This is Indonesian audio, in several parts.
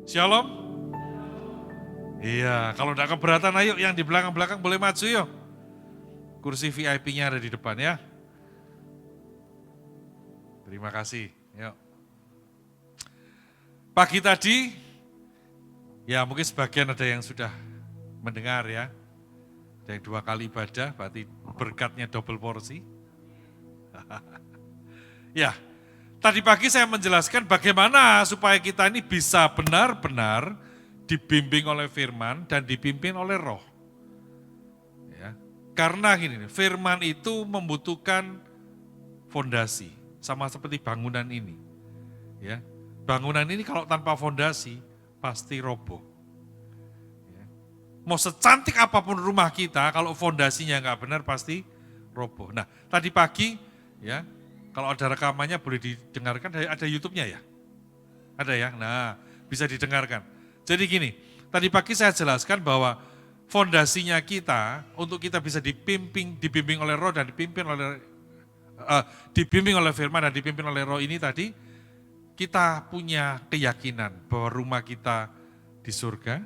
Shalom. Iya, kalau tidak keberatan ayo yang di belakang-belakang boleh maju yuk. Kursi VIP-nya ada di depan ya. Terima kasih. Yuk. Pagi tadi, ya mungkin sebagian ada yang sudah mendengar ya. Ada yang 2 kali ibadah, berarti berkatnya double porsi. Ya, tadi pagi saya menjelaskan bagaimana supaya kita ini bisa benar-benar dibimbing oleh firman dan dipimpin oleh roh. Ya. Karena gini, firman itu membutuhkan fondasi, sama seperti bangunan ini. Ya. Bangunan ini kalau tanpa fondasi pasti roboh. Ya. Mau secantik apapun rumah kita, kalau fondasinya nggak benar pasti roboh. Nah, tadi pagi ya, kalau ada rekamannya boleh didengarkan, ada YouTube-nya ya? Ada ya? Nah, bisa didengarkan. Jadi gini, tadi pagi saya jelaskan bahwa fondasinya kita, untuk kita bisa dibimbing oleh roh dan dibimbing oleh firman dan dipimpin oleh roh ini tadi, kita punya keyakinan bahwa rumah kita di surga,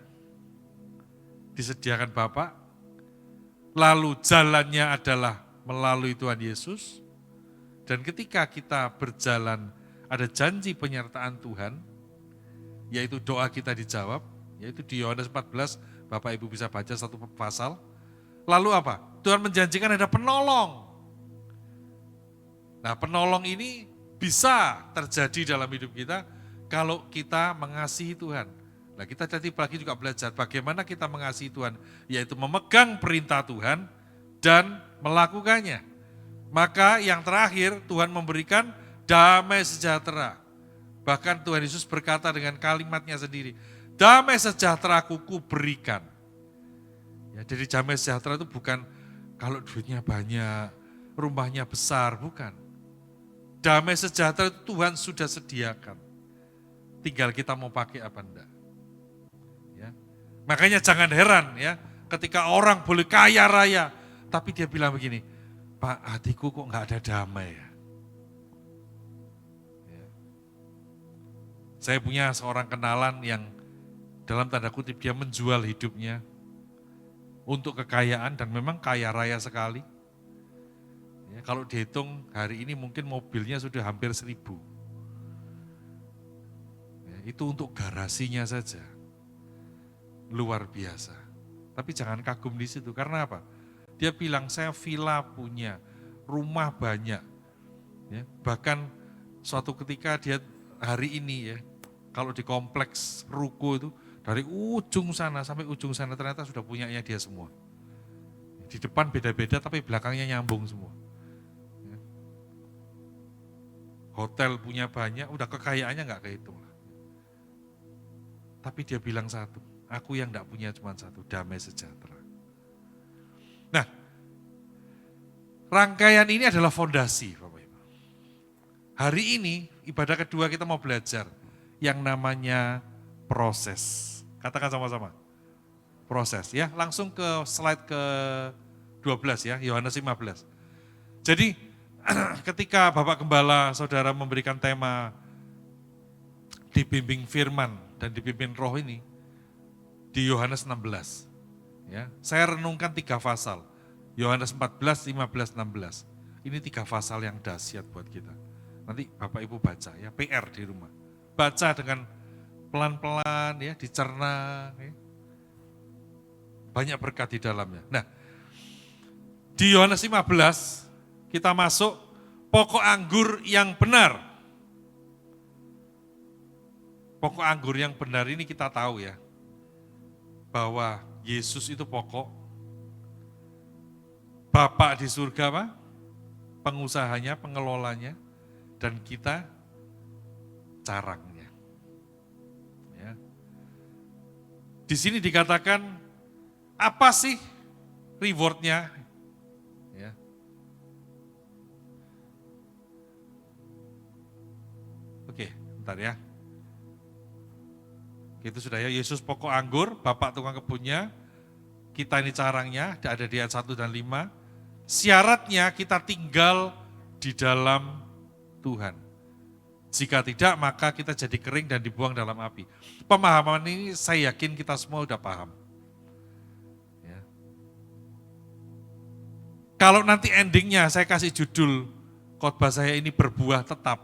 disediakan Bapa, lalu jalannya adalah melalui Tuhan Yesus, dan ketika kita berjalan ada janji penyertaan Tuhan, yaitu doa kita dijawab, yaitu di Yohanes 14, Bapak Ibu bisa baca satu pasal. Lalu apa? Tuhan menjanjikan ada penolong. Nah, penolong ini bisa terjadi dalam hidup kita kalau kita mengasihi Tuhan. Nah, kita tadi pagi juga belajar bagaimana kita mengasihi Tuhan, yaitu memegang perintah Tuhan dan melakukannya. Maka yang terakhir Tuhan memberikan damai sejahtera. Bahkan Tuhan Yesus berkata dengan kalimatnya sendiri, damai sejahtera-Ku berikan. Ya, jadi damai sejahtera itu bukan kalau duitnya banyak, rumahnya besar, bukan. Damai sejahtera itu Tuhan sudah sediakan. Tinggal kita mau pakai apa enggak. Ya. Makanya jangan heran ya, ketika orang boleh kaya raya, tapi dia bilang begini, Pak, hatiku kok enggak ada damai ya. Saya punya seorang kenalan yang dalam tanda kutip dia menjual hidupnya untuk kekayaan dan memang kaya raya sekali. Ya, kalau dihitung hari ini mungkin mobilnya sudah hampir 1.000. Ya, itu untuk garasinya saja. Luar biasa. Tapi jangan kagum di situ, karena apa? Dia bilang saya villa punya, rumah banyak. Ya, bahkan suatu ketika dia hari ini ya, kalau di kompleks ruko itu, dari ujung sana sampai ujung sana ternyata sudah punyanya dia semua. Di depan beda-beda tapi belakangnya nyambung semua. Ya. Hotel punya banyak, udah kekayaannya nggak kehitung lah. Tapi dia bilang satu, aku yang nggak punya cuma satu, damai sejahtera. Nah, rangkaian ini adalah fondasi Bapak Ibu. Hari ini ibadah kedua kita mau belajar yang namanya proses. Katakan sama-sama. Proses ya. Langsung ke slide ke 12 ya, Yohanes 15. Jadi ketika Bapak Gembala Saudara memberikan tema dibimbing firman dan dipimpin roh ini di Yohanes 16. Ya, saya renungkan 3 pasal. Yohanes 14, 15, 16. Ini 3 pasal yang dahsyat buat kita. Nanti Bapak Ibu baca ya, PR di rumah. Baca dengan pelan-pelan ya, dicerna. Ya. Banyak berkat di dalamnya. Nah, di Yohanes 15 kita masuk pokok anggur yang benar. Pokok anggur yang benar ini kita tahu ya, bahwa Yesus itu pokok, Bapak di surga apa? Pengusahanya, pengelolanya, dan kita carangnya. Ya. Di sini dikatakan apa sih rewardnya? Ya. Oke, bentar ya. Itu sudah ya, Yesus pokok anggur, Bapak tukang kebunnya, kita ini carangnya, ada di ayat 1 dan 5. Syaratnya kita tinggal di dalam Tuhan. Jika tidak, maka kita jadi kering dan dibuang dalam api. Pemahaman ini saya yakin kita semua udah paham. Ya. Kalau nanti endingnya saya kasih judul khotbah saya ini berbuah tetap.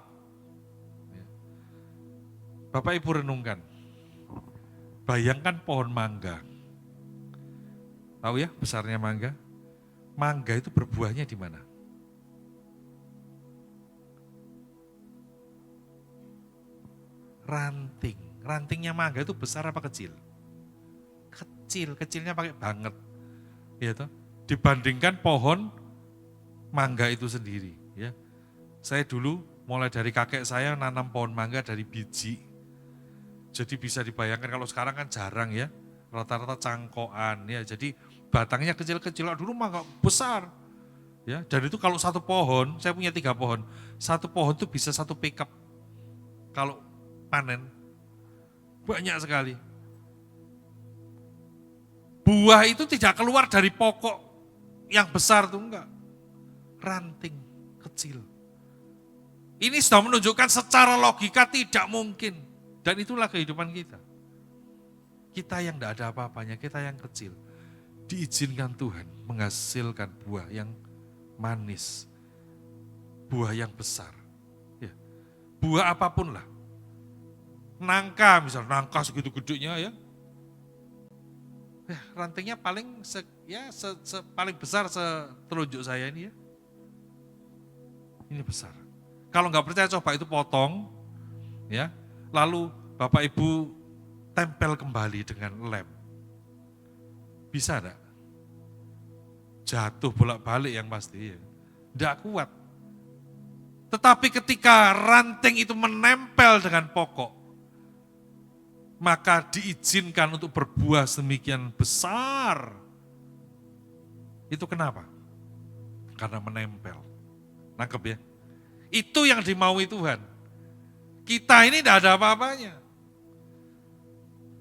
Ya. Bapak Ibu renungkan. Bayangkan pohon mangga. Tahu ya besarnya mangga? Mangga itu berbuahnya di mana? Ranting. Rantingnya mangga itu besar apa kecil? Kecil, kecilnya pakai banget. Ya toh? Dibandingkan pohon mangga itu sendiri. Ya. Saya dulu mulai dari kakek saya nanam pohon mangga dari biji. Jadi bisa dibayangkan kalau sekarang kan jarang ya. Rata-rata cangkokan ya. Jadi batangnya kecil-kecil, dulu mangga besar. Ya, dan itu kalau satu pohon, saya punya 3 pohon. Satu pohon itu bisa 1 pickup. Kalau panen, banyak sekali. Buah itu tidak keluar dari pokok yang besar tuh enggak. Ranting kecil. Ini sudah menunjukkan secara logika tidak mungkin. Dan itulah kehidupan kita. Kita yang tidak ada apa-apanya, kita yang kecil. Diizinkan Tuhan menghasilkan buah yang manis. Buah yang besar. Ya. Buah apapun lah. Nangka misalnya, nangka segitu gedenya ya. Rantingnya paling paling besar setelunjuk saya ini ya. Ini besar. Kalau nggak percaya coba itu potong, ya. Lalu Bapak Ibu tempel kembali dengan lem. Bisa enggak? Jatuh bolak-balik yang pasti ya. Enggak kuat. Tetapi ketika ranting itu menempel dengan pokok, maka diizinkan untuk berbuah sedemikian besar. Itu kenapa? Karena menempel. Nangkep ya? Itu yang dimaui Tuhan. Kita ini tidak ada apa-apanya.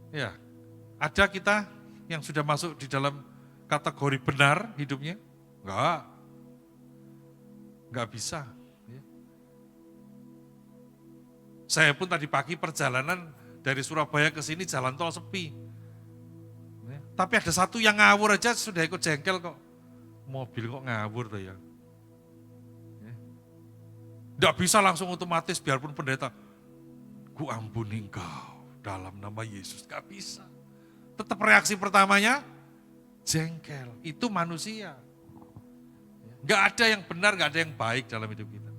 Ya, ada kita yang sudah masuk di dalam kategori benar hidupnya? Enggak bisa. Ya. Saya pun tadi pagi perjalanan dari Surabaya ke sini jalan tol sepi. Ya. Tapi ada satu yang ngawur aja sudah ikut jengkel kok. Mobil kok ngawur tuh ya. Tidak bisa langsung otomatis biarpun pendeta, ku ampuni engkau dalam nama Yesus. Gak bisa. Tetap reaksi pertamanya, jengkel. Itu manusia. Gak ada yang benar, gak ada yang baik dalam hidup kita.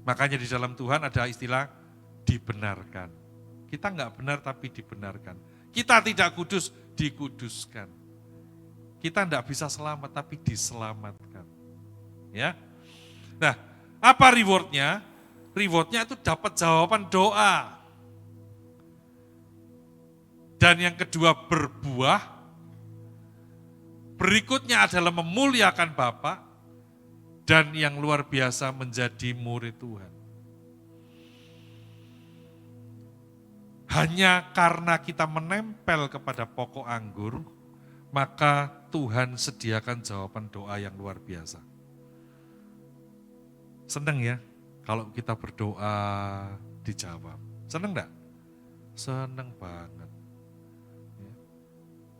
Makanya di dalam Tuhan ada istilah dibenarkan. Kita nggak benar tapi dibenarkan. Kita tidak kudus, dikuduskan. Kita nggak bisa selamat tapi diselamatkan. Ya. Nah, apa rewardnya? Rewardnya itu dapat jawaban doa. Dan yang kedua berbuah. Berikutnya adalah memuliakan Bapa. Dan yang luar biasa menjadi murid Tuhan. Hanya karena kita menempel kepada pokok anggur, maka Tuhan sediakan jawaban doa yang luar biasa. Senang ya kalau kita berdoa dijawab. Senang enggak? Senang banget.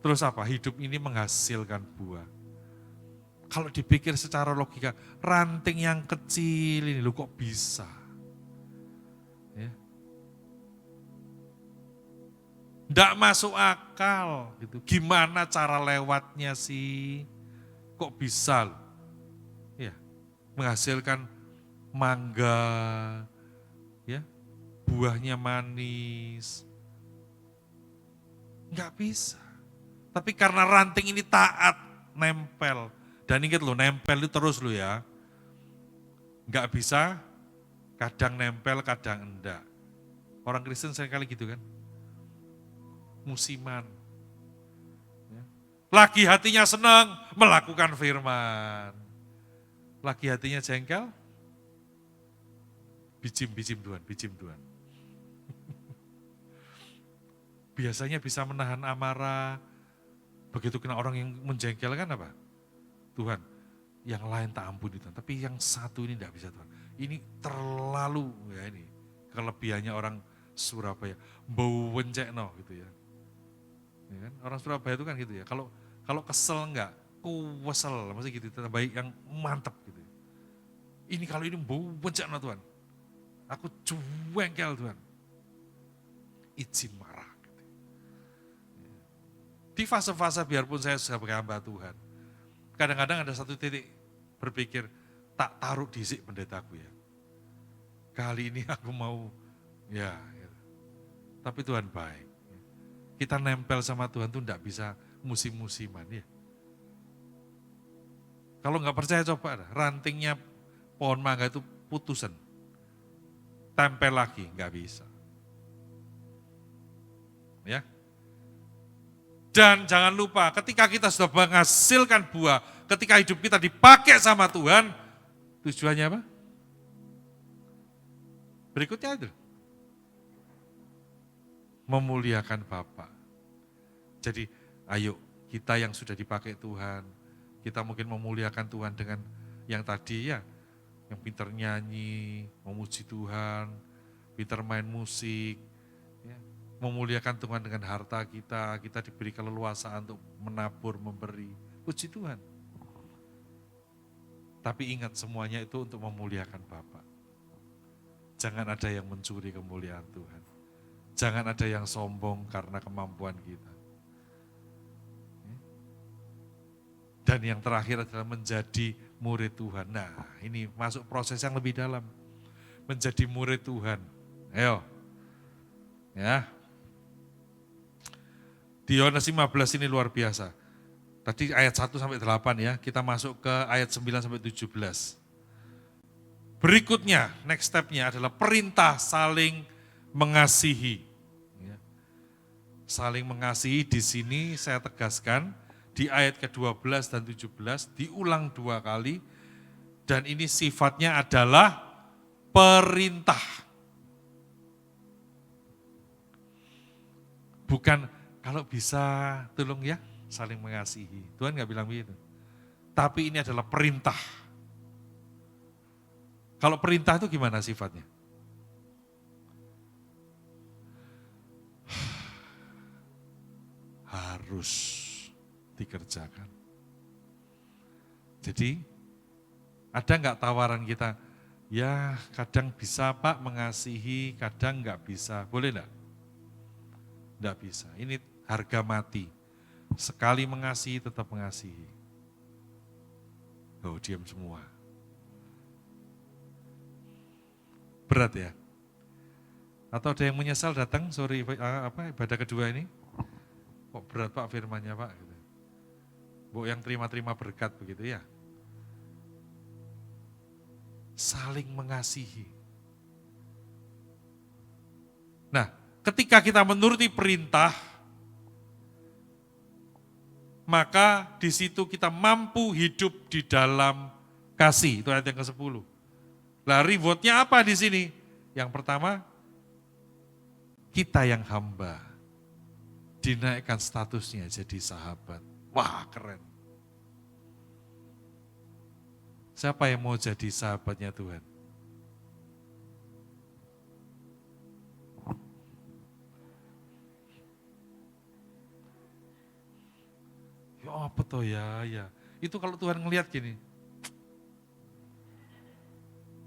Terus apa? Hidup ini menghasilkan buah. Kalau dipikir secara logika, ranting yang kecil ini loh kok bisa? Ya. Nggak masuk akal gitu. Gimana cara lewatnya sih? Kok bisa loh? Ya, menghasilkan mangga, ya, buahnya manis. Nggak bisa. Tapi karena ranting ini taat, nempel. Dan ingat loh, nempel itu terus loh ya. Nggak bisa, kadang nempel, kadang enggak. Orang Kristen seringkali gitu kan. Musiman. Lagi hatinya senang, melakukan firman. Lagi hatinya jengkel, bicim Tuhan. Biasanya bisa menahan amarah. Begitu kena orang yang menjengkelkan apa? Tuhan, yang lain tak ampuni Tuhan. Tapi yang satu ini tidak bisa Tuhan. Ini terlalu, ya ini. kelebihannya orang Surabaya. Bau wencekno gitu ya. Ya kan? Orang Surabaya itu kan gitu ya. Kalau kesel enggak, kuwesel, maksudnya gitu. Baik yang mantap gitu. Ini kalau ini bau wencekno Tuhan. Aku jengkel Tuhan. Izin marah. Gitu. Di fase-fase biarpun saya sebagai hamba Tuhan. Kadang-kadang ada satu titik berpikir, tak taruh disik pendetaku ya. Kali ini aku mau, ya. Gitu. Tapi Tuhan baik. Kita nempel sama Tuhan tuh enggak bisa musim-musiman ya. Kalau nggak percaya coba rantingnya pohon mangga itu putusan. Tempel lagi, nggak bisa. Ya. Dan jangan lupa ketika kita sudah menghasilkan buah, ketika hidup kita dipakai sama Tuhan, tujuannya apa? Berikutnya itu. Memuliakan Bapa. Jadi ayo kita yang sudah dipakai Tuhan, kita mungkin memuliakan Tuhan dengan yang tadi ya, yang pintar nyanyi, memuji Tuhan, pintar main musik, ya, memuliakan Tuhan dengan harta kita, kita diberi keleluasaan untuk menabur, memberi, puji Tuhan. Tapi ingat semuanya itu untuk memuliakan Bapa. Jangan ada yang mencuri kemuliaan Tuhan. Jangan ada yang sombong karena kemampuan kita. Dan yang terakhir adalah menjadi murid Tuhan. Nah, ini masuk proses yang lebih dalam. Menjadi murid Tuhan. Ayo. Ya. Di Yohanes 15 ini luar biasa. Tadi ayat 1 sampai 8 ya, kita masuk ke ayat 9 sampai 17. Berikutnya, next step-nya adalah perintah saling mengasihi. Saling mengasihi di sini saya tegaskan di ayat ke-12 dan 17 diulang 2 kali dan ini sifatnya adalah perintah. Bukan kalau bisa tolong ya saling mengasihi. Tuhan nggak bilang begitu. Tapi ini adalah perintah. Kalau perintah itu gimana sifatnya? Harus dikerjakan. Jadi ada nggak tawaran kita? Ya kadang bisa Pak mengasihi, kadang nggak bisa. Boleh nggak? Nggak bisa. Ini harga mati. Sekali mengasihi tetap mengasihi. Oh diam semua. Berat ya? Atau ada yang menyesal datang sore ibadah kedua ini? Kok berat Pak firmannya Pak? Gitu. Bu yang terima-terima berkat begitu ya. Saling mengasihi. Nah, ketika kita menuruti perintah, maka di situ kita mampu hidup di dalam kasih. Itu ayat yang ke-10. Lah rewardnya apa di sini? Yang pertama, kita yang hamba dinaikkan statusnya jadi sahabat. Wah keren. Siapa yang mau jadi sahabatnya Tuhan? Ya apa toh ya. Itu kalau Tuhan ngelihat gini,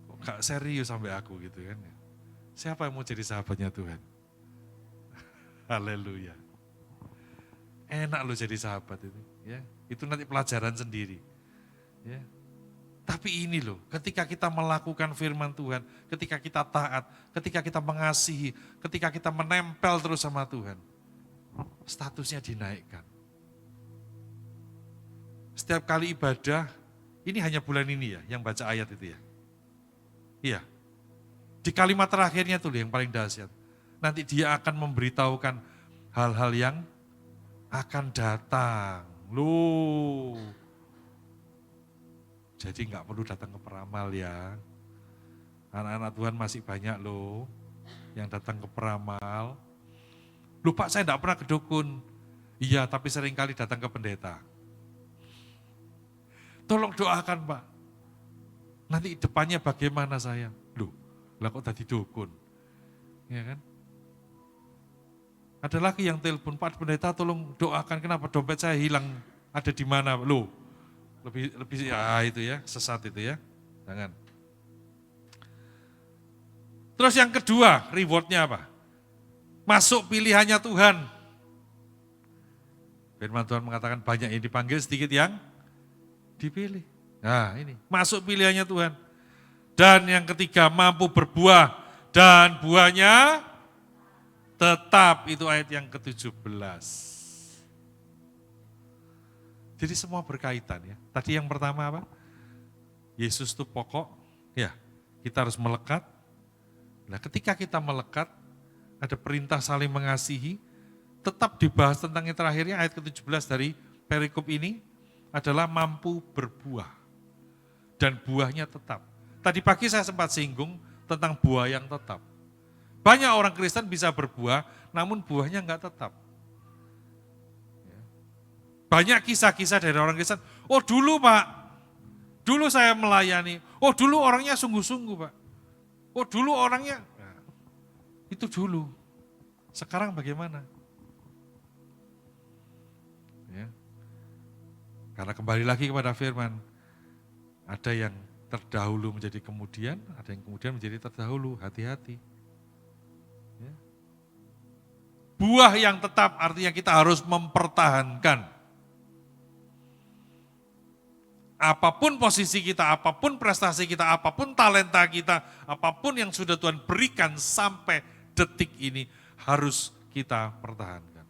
kok gak serius sampai aku gitu kan. Siapa yang mau jadi sahabatnya Tuhan? Haleluya. Enak loh jadi sahabat itu. Ya, itu nanti pelajaran sendiri. Ya. Tapi ini loh, ketika kita melakukan firman Tuhan, ketika kita taat, ketika kita mengasihi, ketika kita menempel terus sama Tuhan, statusnya dinaikkan. Setiap kali ibadah, ini hanya bulan ini ya, yang baca ayat itu ya. Iya. Di kalimat terakhirnya tuh yang paling dahsyat. Nanti dia akan memberitahukan hal-hal yang akan datang. Loh. Jadi nggak perlu datang ke peramal ya. Anak-anak Tuhan masih banyak loh yang datang ke peramal. Loh Pak saya enggak pernah ke dukun. Iya tapi seringkali datang ke pendeta. Tolong doakan Pak. Nanti depannya bagaimana saya? Loh lah kok tadi dukun? Ya kan? Ada lagi yang telepon, Pak Pendeta tolong doakan, kenapa dompet saya hilang, ada di mana? Loh, lebih ya itu ya, sesat itu ya. Jangan. Terus yang kedua, rewardnya apa? Masuk pilihannya Tuhan. Firman Tuhan mengatakan banyak yang dipanggil, sedikit yang dipilih. Nah ini, masuk pilihannya Tuhan. Dan yang ketiga, mampu berbuah dan buahnya tetap, itu ayat yang ke-17. Jadi semua berkaitan ya. Tadi yang pertama apa? Yesus itu pokok, ya kita harus melekat. Nah ketika kita melekat, ada perintah saling mengasihi, tetap dibahas tentang yang terakhirnya ayat ke-17 dari perikop ini adalah mampu berbuah. Dan buahnya tetap. Tadi pagi saya sempat singgung tentang buah yang tetap. Banyak orang Kristen bisa berbuah, namun buahnya enggak tetap. Banyak kisah-kisah dari orang Kristen, oh dulu Pak, dulu saya melayani, oh dulu orangnya sungguh-sungguh Pak, oh dulu orangnya, nah, itu dulu, sekarang bagaimana? Ya. Karena kembali lagi kepada firman, ada yang terdahulu menjadi kemudian, ada yang kemudian menjadi terdahulu, hati-hati. Ya. Buah yang tetap artinya kita harus mempertahankan. Apapun posisi kita, apapun prestasi kita, apapun talenta kita, apapun yang sudah Tuhan berikan sampai detik ini harus kita pertahankan.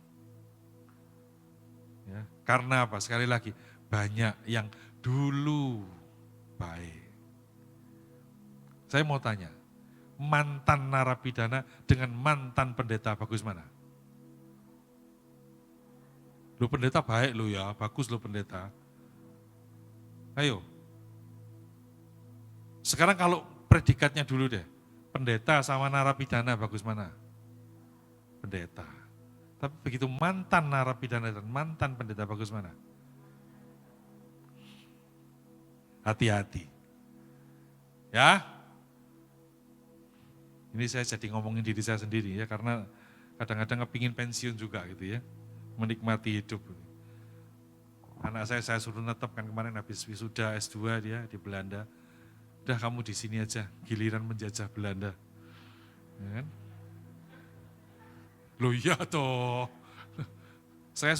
Ya, karena apa? Sekali lagi, banyak yang dulu baik. Saya mau tanya, mantan narapidana dengan mantan pendeta bagus mana? Lu pendeta baik lu ya, bagus lu pendeta. Ayo. Sekarang kalau predikatnya dulu deh, pendeta sama narapidana bagus mana? Pendeta. Tapi begitu mantan narapidana dan mantan pendeta bagus mana? Hati-hati. Ya. Ini saya jadi ngomongin diri saya sendiri ya, karena kadang-kadang kepingin pensiun juga gitu ya. Menikmati hidup. Anak saya suruh netep kan kemarin habis wisuda S2 dia di Belanda. Udah kamu di sini aja, giliran menjajah Belanda. Ya kan? Loh iya toh. Saya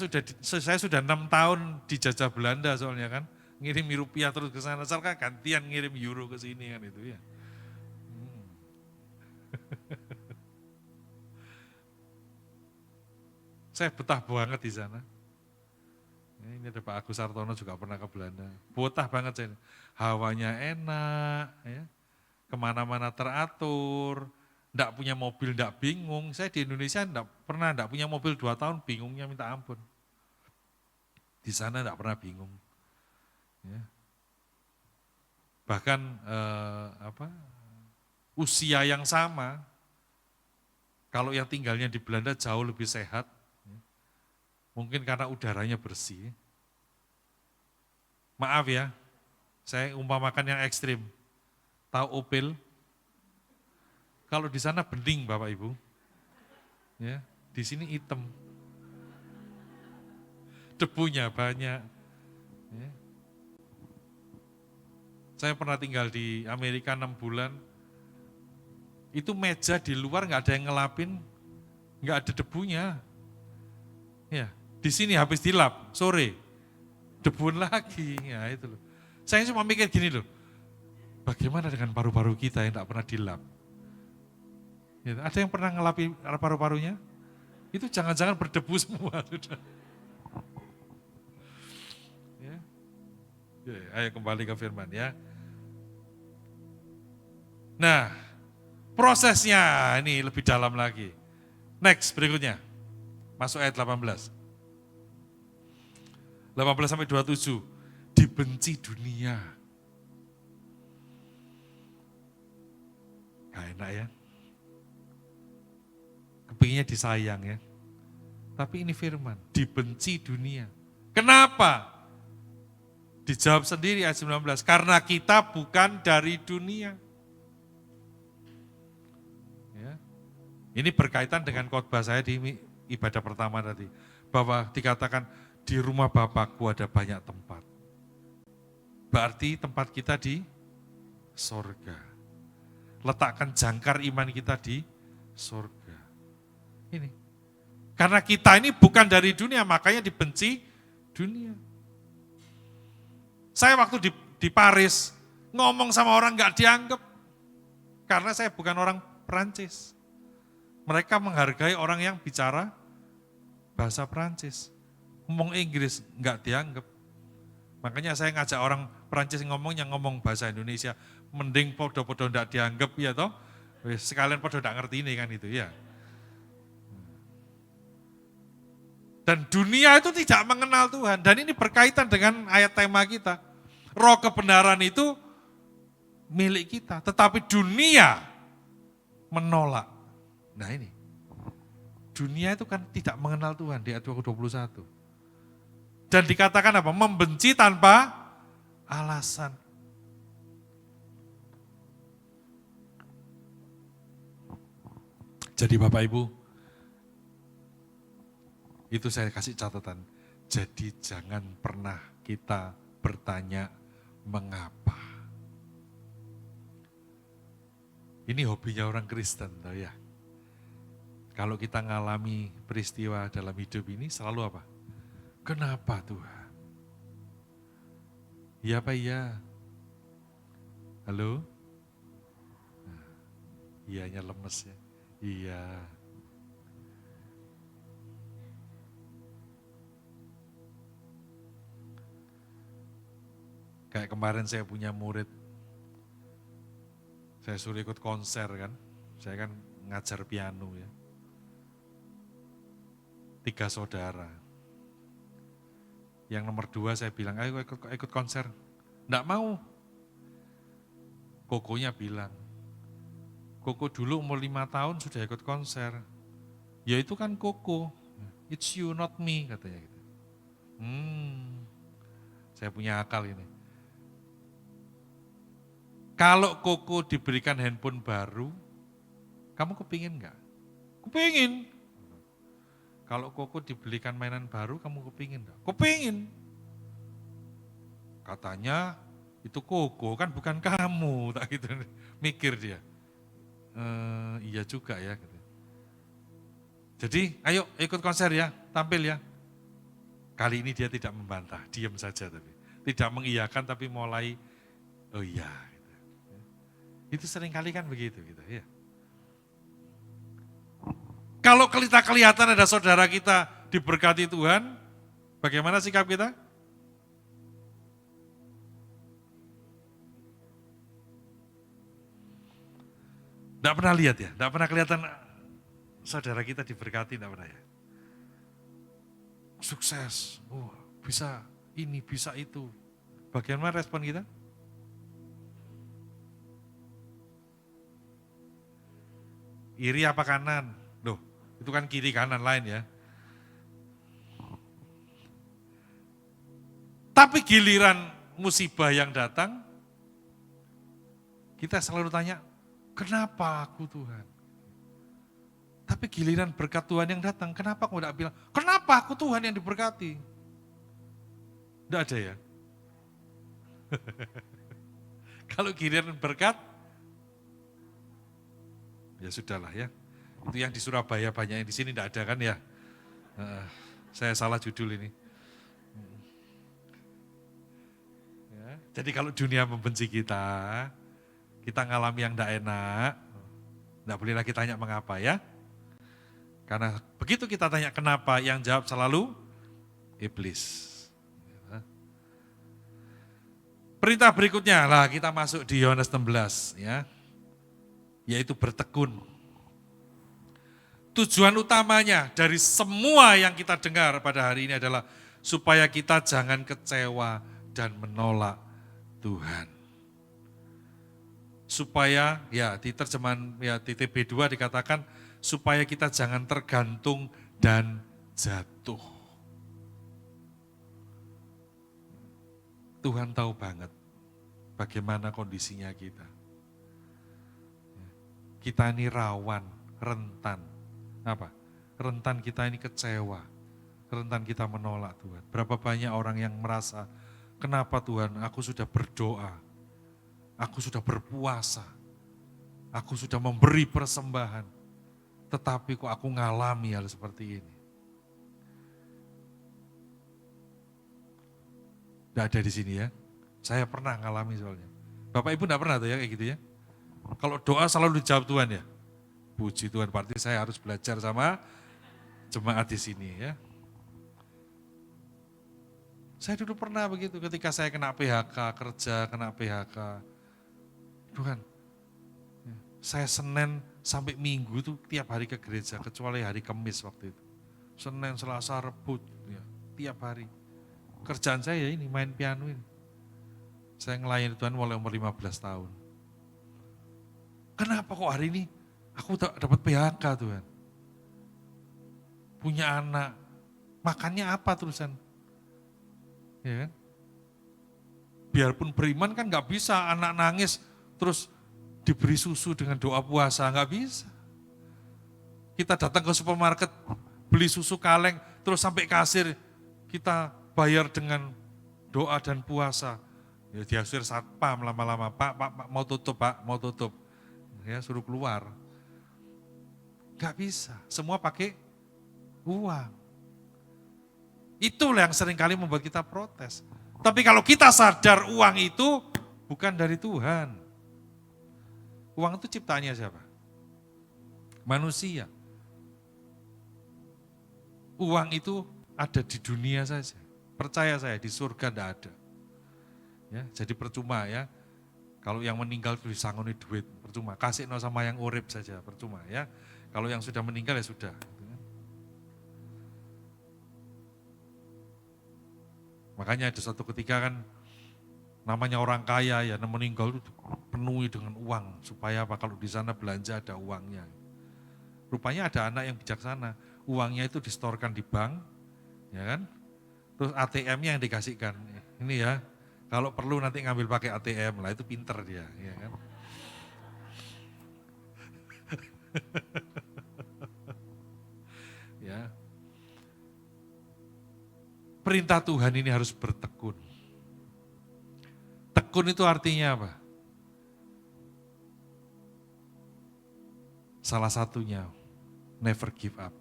sudah 6 tahun dijajah Belanda soalnya kan. Ngirim rupiah terus ke sana, kan gantian ngirim euro ke sini kan itu ya. Saya betah banget di sana. Ini ada Pak Agus Sartono juga pernah ke Belanda. Betah banget saya. Hawanya enak, ya. Kemana-mana teratur, enggak punya mobil, enggak bingung. Saya di Indonesia enggak punya mobil 2 tahun, bingungnya minta ampun. Di sana enggak pernah bingung. Ya. Bahkan usia yang sama, kalau yang tinggalnya di Belanda jauh lebih sehat, mungkin karena udaranya bersih. Maaf ya, saya umpamakan yang ekstrim. Tahu Opel? Kalau di sana bening Bapak Ibu. Ya, di sini hitam. Debunya banyak. Ya. Saya pernah tinggal di Amerika 6 bulan. Itu meja di luar nggak ada yang ngelapin, nggak ada debunya. Ya, di sini habis dilap, sore, debun lagi, ya itu loh. Saya cuma mikir gini loh, bagaimana dengan paru-paru kita yang tidak pernah dilap? Ya, ada yang pernah ngelapi paru-parunya? Itu jangan-jangan berdebu semua. Ya. Ya, ayo kembali ke firman ya. Nah, prosesnya ini lebih dalam lagi. Next, berikutnya. Masuk ayat 18. 18 sampai 27. Dibenci dunia. Gak enak ya. Kepinginnya disayang ya. Tapi ini firman, dibenci dunia. Kenapa? Dijawab sendiri ayat 19. Karena kita bukan dari dunia. Ya. Ini berkaitan dengan khotbah saya di ibadah pertama tadi. Bahwa dikatakan di rumah Bapakku ada banyak tempat. Berarti tempat kita di sorga. Letakkan jangkar iman kita di sorga. Ini. Karena kita ini bukan dari dunia, makanya dibenci dunia. Saya waktu di Paris, ngomong sama orang gak dianggap. Karena saya bukan orang Perancis. Mereka menghargai orang yang bicara bahasa Perancis. Ngomong Inggris gak dianggap. Makanya saya ngajak orang Perancis ngomong bahasa Indonesia. Mending podo-podo gak dianggap ya toh. Sekalian podo gak ngerti ini kan itu ya. Dan dunia itu tidak mengenal Tuhan. Dan ini berkaitan dengan ayat tema kita. Roh kebenaran itu milik kita. Tetapi dunia menolak. Nah ini. Dunia itu kan tidak mengenal Tuhan di ayat 21. Dan dikatakan apa? Membenci tanpa alasan. Jadi Bapak Ibu, itu saya kasih catatan. Jadi jangan pernah kita bertanya mengapa. Ini hobinya orang Kristen, tahu ya. Kalau kita ngalami peristiwa dalam hidup ini selalu apa? Kenapa Tuhan? Iya apa iya? Halo? Nah, iyanya lemes ya. Iya. Kayak kemarin saya punya murid, saya suruh ikut konser kan, saya kan ngajar piano ya. 3 saudara. Yang nomor 2 saya bilang, ayo ikut konser. Enggak mau. Kokonya bilang, Koko dulu umur 5 tahun sudah ikut konser. Ya itu kan Koko, it's you not me katanya gitu. Saya punya akal ini. Kalau Koko diberikan handphone baru, kamu kepingin enggak? Kepingin. Kalau Koko dibelikan mainan baru, kamu kepingin enggak? Kepingin. Katanya itu Koko, kan bukan kamu, tak gitu. Mikir dia. Iya juga ya. Gitu. Jadi ayo ikut konser ya, tampil ya. Kali ini dia tidak membantah, diam saja tapi. Tidak mengiyakan tapi mulai, oh iya. Itu seringkali kan begitu gitu ya. Kalau kita kelihatan ada saudara kita diberkati Tuhan, bagaimana sikap kita? Tidak pernah lihat ya, tidak pernah kelihatan saudara kita diberkati, tidak pernah ya. Sukses, bisa ini, bisa itu. Bagaimana respon kita? Iri apa kanan? Loh, itu kan kiri kanan lain ya. Tapi giliran musibah yang datang, kita selalu tanya, kenapa aku Tuhan? Tapi giliran berkat Tuhan yang datang, kenapa aku tidak bilang, kenapa aku Tuhan yang diberkati? Tidak ada ya. Kalau giliran berkat, ya sudahlah ya. Itu yang di Surabaya banyak, yang di sini tidak ada kan ya. Saya salah judul ini. Ya, jadi kalau dunia membenci kita ngalami yang tidak enak, tidak boleh lagi tanya mengapa ya. Karena begitu kita tanya kenapa, yang jawab selalu iblis. Perintah berikutnya lah kita masuk di Yohanes 16 ya. Yaitu bertekun. Tujuan utamanya dari semua yang kita dengar pada hari ini adalah supaya kita jangan kecewa dan menolak Tuhan. Supaya ya di terjemahan ya di TB2 dikatakan supaya kita jangan tergantung dan jatuh. Tuhan tahu banget bagaimana kondisinya kita. Kita ini rawan rentan. Apa? Rentan kita ini kecewa. Rentan kita menolak Tuhan. Berapa banyak orang yang merasa, kenapa Tuhan aku sudah berdoa, aku sudah berpuasa, aku sudah memberi persembahan, tetapi kok aku ngalami hal seperti ini. Tidak ada di sini ya. Saya pernah ngalami soalnya. Bapak Ibu tidak pernah tuh ya kayak gitu ya. Kalau doa selalu dijawab Tuhan ya. Puji Tuhan, berarti saya harus belajar sama jemaat di sini ya. Saya dulu pernah begitu ketika saya kena PHK, kerja kena PHK. Tuhan, saya Senin sampai Minggu tuh tiap hari ke gereja, kecuali hari Kamis waktu itu. Senin, Selasa, Rabu, ya, tiap hari. Kerjaan saya ini main piano ini. Saya ngelayani Tuhan mulai umur 15 tahun. Kenapa kok hari ini aku dapat PHK Tuhan? Punya anak, makannya apa terusan? Ya kan? Biarpun beriman kan gak bisa anak nangis terus diberi susu dengan doa puasa, gak bisa. Kita datang ke supermarket, beli susu kaleng, terus sampai kasir kita bayar dengan doa dan puasa. Ya diusir satpam lama-lama, Pak, mau tutup Pak, mau tutup. Ya suruh keluar. Gak bisa, semua pakai uang. Itulah yang seringkali membuat kita protes. Tapi kalau kita sadar uang itu bukan dari Tuhan. Uang itu ciptaannya siapa? Manusia. Uang itu ada di dunia saja. Percaya saya, di surga tidak ada. Ya, jadi percuma ya. Kalau yang meninggal itu disangoni duit, percuma. Kasih no sama yang urip saja, percuma ya. Kalau yang sudah meninggal ya sudah. Makanya ada suatu ketika kan namanya orang kaya ya, meninggal itu penuhi dengan uang. Supaya apa? Kalau di sana belanja ada uangnya. Rupanya ada anak yang bijaksana. Uangnya itu distorkan di bank, ya kan? Terus ATM-nya yang dikasihkan. Ini ya, kalau perlu nanti ngambil pakai ATM lah, itu pinter dia, ya kan? Ya. Perintah Tuhan ini harus bertekun. Tekun itu artinya apa? Salah satunya, never give up.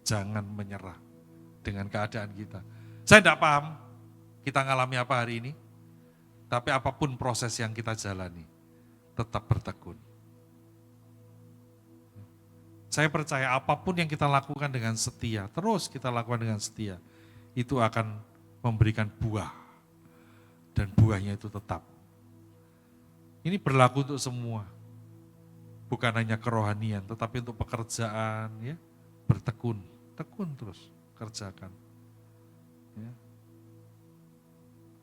Jangan menyerah dengan keadaan kita. Saya tidak paham kita ngalami apa hari ini, tapi apapun proses yang kita jalani, tetap bertekun. Saya percaya apapun yang kita lakukan dengan setia, terus kita lakukan dengan setia, itu akan memberikan buah. Dan buahnya itu tetap. Ini berlaku untuk semua. Bukan hanya kerohanian, tetapi untuk pekerjaan, ya, bertekun. Tekun terus, kerjakan. Ya.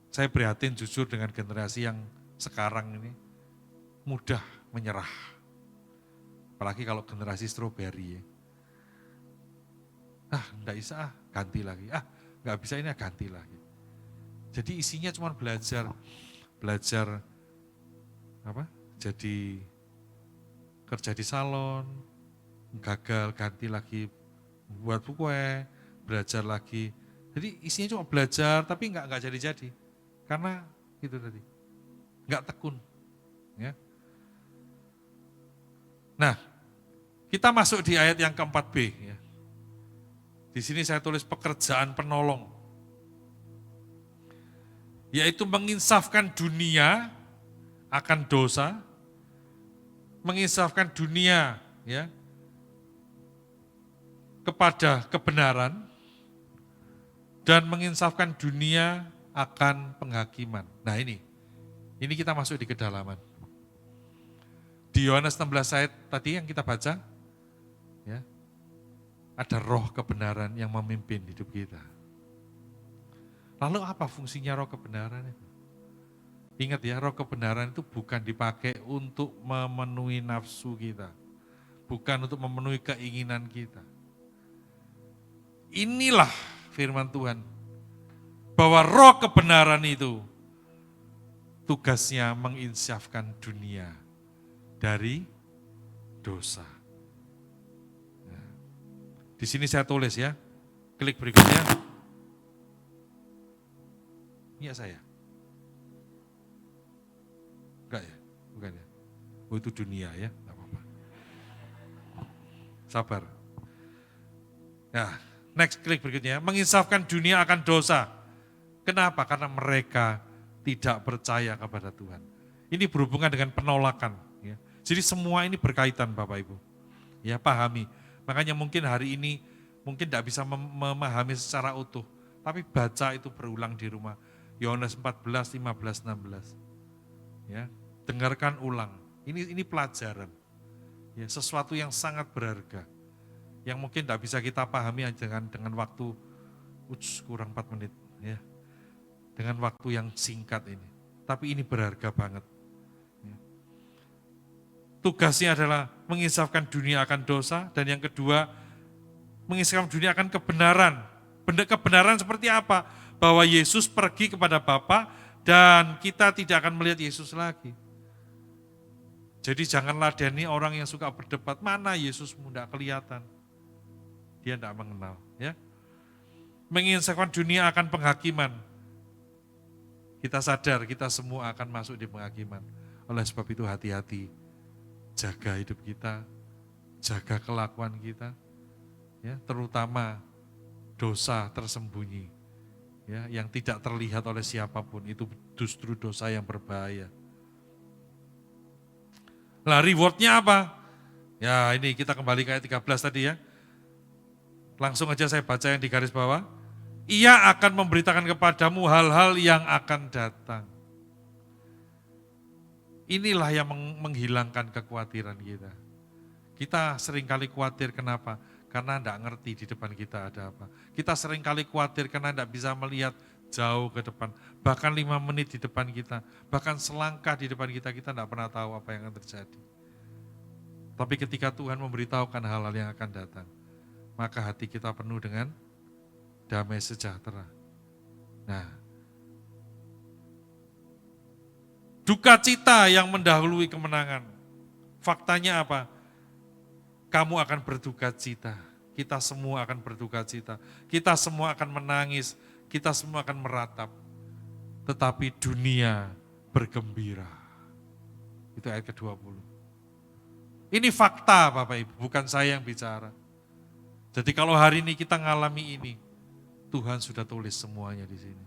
Saya prihatin jujur dengan generasi yang sekarang ini mudah menyerah. Apalagi kalau generasi strawberry. Ya. Enggak bisa, ganti lagi. Enggak bisa ini, ganti lagi. Jadi isinya cuma belajar apa? Jadi kerja di salon, gagal ganti lagi buat kue, belajar lagi. Jadi isinya cuma belajar tapi enggak jadi-jadi. Karena gitu tadi. Enggak tekun. Ya. Nah, kita masuk di ayat yang keempat B. Ya. Di sini saya tulis pekerjaan penolong. Yaitu menginsafkan dunia akan dosa, menginsafkan dunia ya kepada kebenaran, dan menginsafkan dunia akan penghakiman. Nah ini kita masuk di kedalaman. Di Yohanes 16 ayat tadi yang kita baca, ya, ada roh kebenaran yang memimpin hidup kita. Lalu apa fungsinya roh kebenaran itu? Ingat ya, roh kebenaran itu bukan dipakai untuk memenuhi nafsu kita. Bukan untuk memenuhi keinginan kita. Inilah firman Tuhan. Bahwa roh kebenaran itu tugasnya menginsafkan dunia dari dosa. Di sini saya tulis ya. Klik berikutnya. Iya saya. Enggak ya? Bukan ya? Oh itu dunia ya, enggak apa-apa. Sabar. Nah, next klik berikutnya. Menginsafkan dunia akan dosa. Kenapa? Karena mereka tidak percaya kepada Tuhan. Ini berhubungan dengan penolakan. Ya. Jadi semua ini berkaitan Bapak Ibu. Ya pahami. Makanya mungkin hari ini mungkin tidak bisa memahami secara utuh. Tapi baca itu berulang di rumah. Yohanes 14, 15, 16. Ya, dengarkan ulang. Ini pelajaran. Ya, sesuatu yang sangat berharga. Yang mungkin tidak bisa kita pahami dengan waktu kurang 4 menit. Ya. Dengan waktu yang singkat ini. Tapi ini berharga banget. Ya. Tugasnya adalah menginsafkan dunia akan dosa. Dan yang kedua, menginsafkan dunia akan kebenaran. Kebenaran seperti apa? Bahwa Yesus pergi kepada Bapa dan kita tidak akan melihat Yesus lagi. Jadi jangan ladeni orang yang suka berdebat, mana Yesusmu, tidak kelihatan. Dia tidak mengenal. Ya. Menginsafkan dunia akan penghakiman. Kita sadar kita semua akan masuk di penghakiman. Oleh sebab itu hati-hati. Jaga hidup kita, jaga kelakuan kita. Ya, terutama dosa tersembunyi. Ya, yang tidak terlihat oleh siapapun, itu justru dosa yang berbahaya. Lah rewardnya apa? Ya ini kita kembali ke ayat 13 tadi ya. Langsung aja saya baca yang di garis bawah. Ia akan memberitakan kepadamu hal-hal yang akan datang. Inilah yang menghilangkan kekhawatiran kita. Kita seringkali khawatir kenapa? Karena tidak ngerti di depan kita ada apa. Kita seringkali khawatir karena tidak bisa melihat jauh ke depan. Bahkan 5 menit di depan kita. Bahkan selangkah di depan kita, kita tidak pernah tahu apa yang akan terjadi. Tapi ketika Tuhan memberitahukan hal-hal yang akan datang, maka hati kita penuh dengan damai sejahtera. Nah, duka cita yang mendahului kemenangan. Faktanya apa? Kamu akan berduka cita. Kita semua akan berduka cita. Kita semua akan menangis. Kita semua akan meratap. Tetapi dunia bergembira. Itu ayat ke-20. Ini fakta Bapak Ibu, bukan saya yang bicara. Jadi kalau hari ini kita ngalami ini, Tuhan sudah tulis semuanya di sini.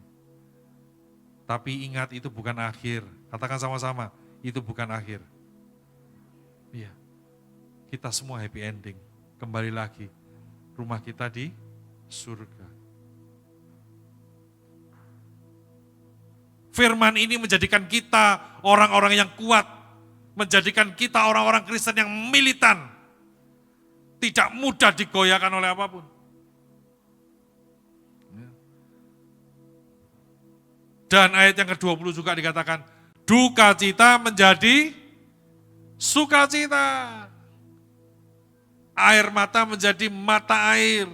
Tapi ingat itu bukan akhir. Katakan sama-sama, itu bukan akhir. Iya. Kita semua happy ending. Kembali lagi, rumah kita di surga. Firman ini menjadikan kita orang-orang yang kuat. Menjadikan kita orang-orang Kristen yang militan. Tidak mudah digoyahkan oleh apapun. Dan ayat yang ke-20 juga dikatakan, duka cita menjadi sukacita. Air mata menjadi mata air.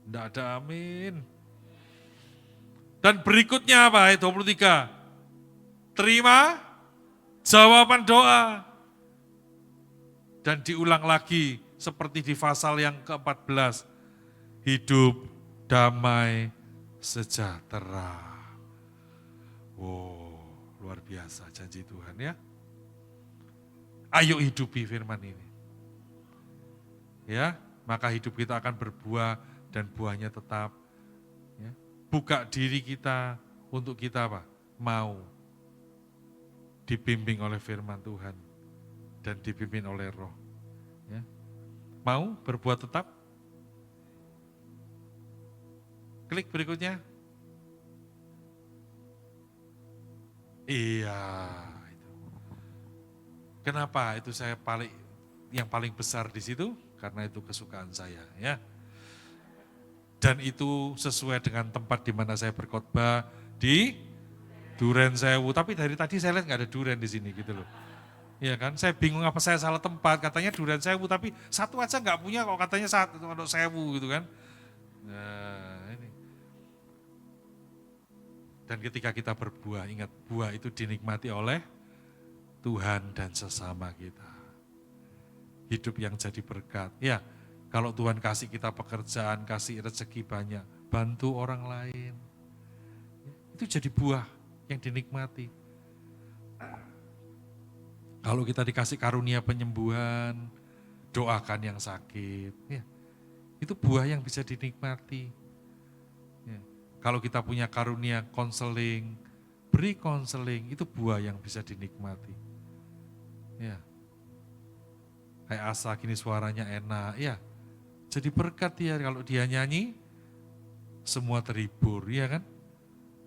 Tidak ada amin. Dan berikutnya apa? Ayat 23. Terima jawaban doa. Dan diulang lagi seperti di pasal yang ke-14. Hidup damai sejahtera. Wow, luar biasa janji Tuhan ya. Ayo hidupi firman ini. Ya, maka hidup kita akan berbuah dan buahnya tetap. Ya. Buka diri kita untuk kita apa? Mau dibimbing oleh firman Tuhan dan dipimpin oleh Roh. Ya. Mau berbuat tetap? Klik berikutnya. Iya, itu. Kenapa itu saya yang paling besar di situ? Karena itu kesukaan saya, ya. Dan itu sesuai dengan tempat di mana saya berkhotbah di Duren Sewu. Tapi dari tadi saya lihat nggak ada duren di sini gitu loh. Iya kan? Saya bingung apa saya salah tempat. Katanya Duren Sewu, tapi satu aja nggak punya kok katanya satu untuk Sewu gitu kan. Nah, ini. Dan ketika kita berbuah, ingat buah itu dinikmati oleh Tuhan dan sesama kita. Hidup yang jadi berkat. Ya, Kalau Tuhan kasih kita pekerjaan, kasih rezeki banyak, bantu orang lain. Itu jadi buah yang dinikmati. Kalau kita dikasih karunia penyembuhan, doakan yang sakit. Ya, itu buah yang bisa dinikmati. Ya, kalau kita punya karunia konseling, beri konseling, itu buah yang bisa dinikmati. Ya, kayak Asa gini suaranya enak, ya. Jadi berkat dia kalau dia nyanyi, semua terhibur, ya kan?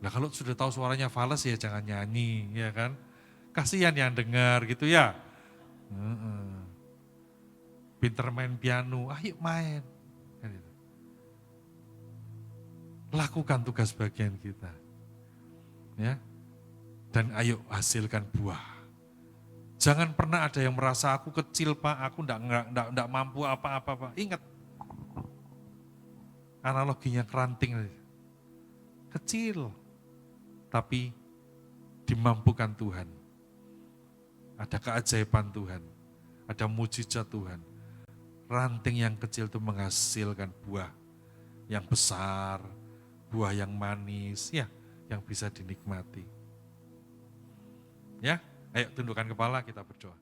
Nah kalau sudah tahu suaranya fals ya jangan nyanyi, ya kan? Kasihan yang dengar gitu ya. Pinter main piano, ayo main. Lakukan tugas bagian kita. Ya. Dan ayo hasilkan buah. Jangan pernah ada yang merasa aku kecil Pak, aku enggak mampu apa-apa Pak. Ingat, analoginya keranting. Kecil, tapi dimampukan Tuhan. Ada keajaiban Tuhan, ada mujizat Tuhan. Ranting yang kecil itu menghasilkan buah yang besar, buah yang manis, ya, yang bisa dinikmati. Ya, ayo tundukkan kepala kita berdoa.